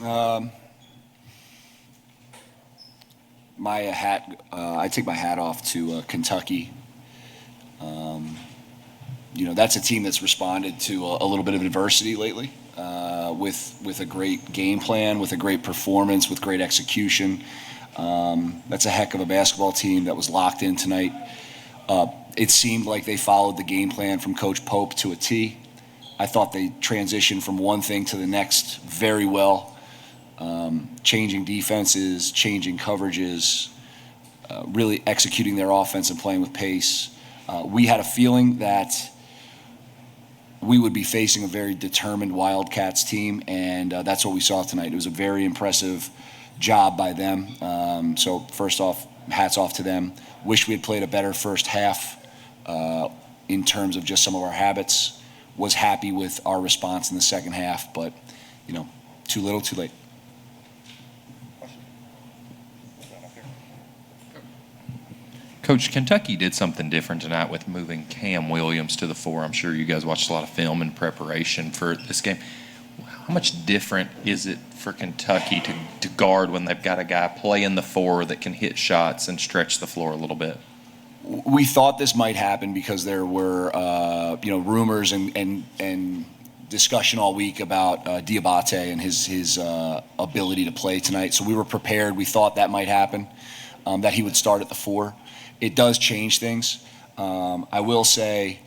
Um, I take my hat off to Kentucky. That's a team that's responded to a little bit of adversity lately, with a great game plan, with a great performance, with great execution. That's a heck of a basketball team that was locked in tonight. It seemed like they followed the game plan from Coach Pope to a T. I thought they transitioned from one thing to the next very well, changing defenses, changing coverages, really executing their offense and playing with pace. We had a feeling that we would be facing a very determined Wildcats team, and that's what we saw tonight. It was a very impressive job by them. So first off, hats off to them. Wish we had played a better first half in terms of just some of our habits. Was happy with our response in the second half, but too little, too late. Coach, Kentucky did something different tonight with moving Cam Williams to the 4. I'm sure you guys watched a lot of film in preparation for this game. How much different is it for Kentucky to guard when they've got a guy playing the 4 that can hit shots and stretch the floor a little bit? We thought this might happen because there were rumors and discussion all week about Diabate and his ability to play tonight. So we were prepared. We thought that might happen, that he would start at the 4. It does change things. I will say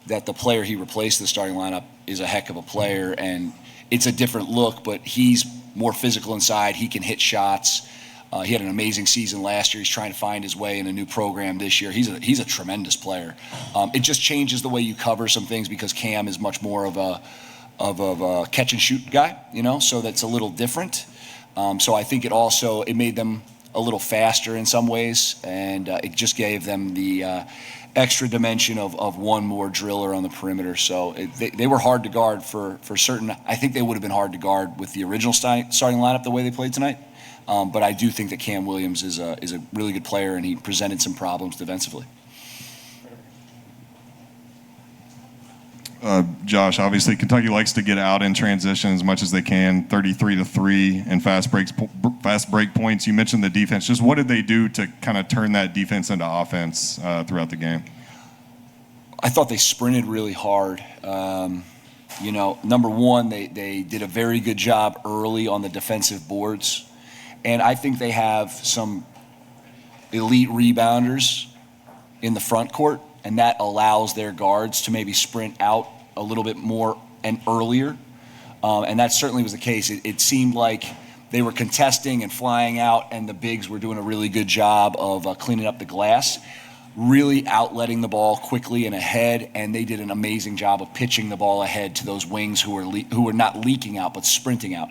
that the player he replaced in the starting lineup is a heck of a player, and it's a different look, but he's more physical inside. He can hit shots. He had an amazing season last year. He's trying to find his way in a new program this year. He's a tremendous player. It just changes the way you cover some things because Cam is much more of a catch and shoot guy, so that's a little different. So I think it made them a little faster in some ways, and it just gave them the extra dimension of one more driller on the perimeter. So they were hard to guard for certain. I think they would have been hard to guard with the original starting lineup the way they played tonight. But I do think that Cam Williams is a really good player, and he presented some problems defensively. Josh, obviously Kentucky likes to get out in transition as much as they can, 33-3 and fast break points. You mentioned the defense. Just what did they do to kind of turn that defense into offense throughout the game? I thought they sprinted really hard. Number one, they did a very good job early on the defensive boards. And I think they have some elite rebounders in the front court, and that allows their guards to maybe sprint out a little bit more and earlier. And that certainly was the case. It seemed like they were contesting and flying out, and the bigs were doing a really good job of cleaning up the glass, really outletting the ball quickly and ahead, and they did an amazing job of pitching the ball ahead to those wings who were not leaking out but sprinting out.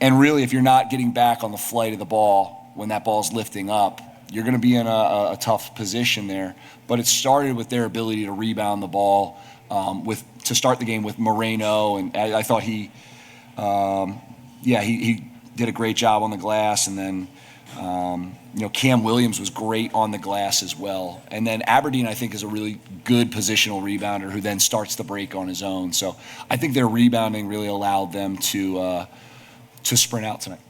And really, if you're not getting back on the flight of the ball when that ball's lifting up, you're going to be in a tough position there. But it started with their ability to rebound the ball, to start the game with Moreno, and I thought he did a great job on the glass. And then Cam Williams was great on the glass as well. And then Aberdeen, I think, is a really good positional rebounder who then starts the break on his own. So I think their rebounding really allowed them to sprint out tonight.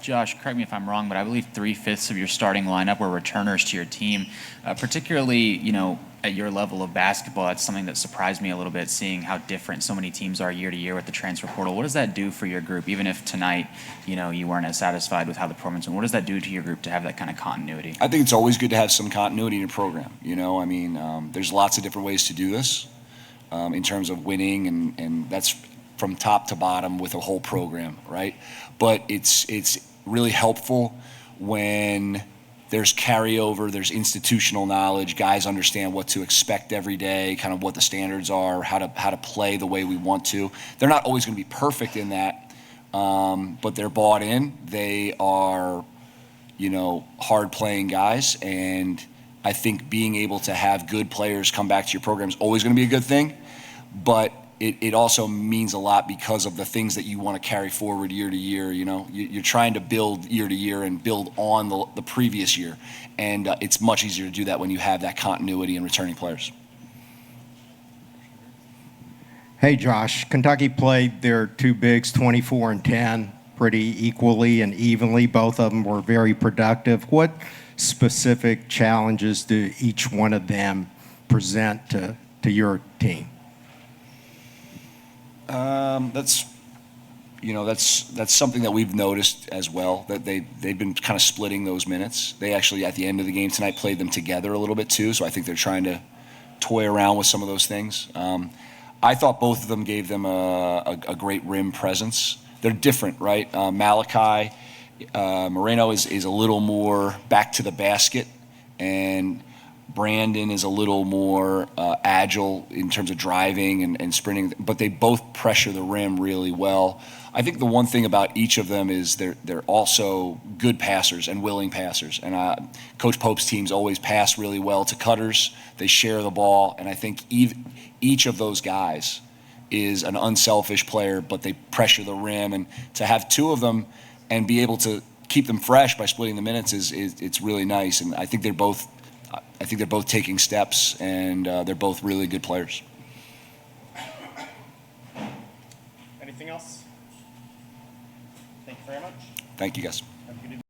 Josh, correct me if I'm wrong, but I believe 3/5 of your starting lineup were returners to your team. Particularly, at your level of basketball, that's something that surprised me a little bit, seeing how different so many teams are year to year with the transfer portal. What does that do for your group? Even if tonight, you weren't as satisfied with how the performance went, what does that do to your group to have that kind of continuity? I think it's always good to have some continuity in a program. There's lots of different ways to do this in terms of winning, and that's from top to bottom with a whole program, right? But it's really helpful when there's carryover, there's institutional knowledge, guys understand what to expect every day, kind of what the standards are, how to play the way we want to. They're not always going to be perfect in that, but they're bought in. They are, hard-playing guys, and I think being able to have good players come back to your program is always going to be a good thing, but it also means a lot because of the things that you want to carry forward year to year. You're trying to build year to year and build on the previous year, and it's much easier to do that when you have that continuity in returning players. Hey, Josh. Kentucky played their two bigs 24 and 10 pretty equally and evenly. Both of them were very productive. What specific challenges do each one of them present to your team? That's something that we've noticed as well, that they've been kind of splitting those minutes. They actually, at the end of the game tonight, played them together a little bit too, so I think they're trying to toy around with some of those things. I thought both of them gave them a great rim presence. They're different, right? Malachi Moreno is a little more back to the basket, and Brandon is a little more agile in terms of driving and sprinting, but they both pressure the rim really well. I think the one thing about each of them is they're also good passers and willing passers. And Coach Pope's teams always pass really well to cutters. They share the ball, and I think each of those guys is an unselfish player, but they pressure the rim. And to have two of them and be able to keep them fresh by splitting the minutes it's really nice. And I think they're both taking steps, and they're both really good players. Anything else? Thank you very much. Thank you, guys.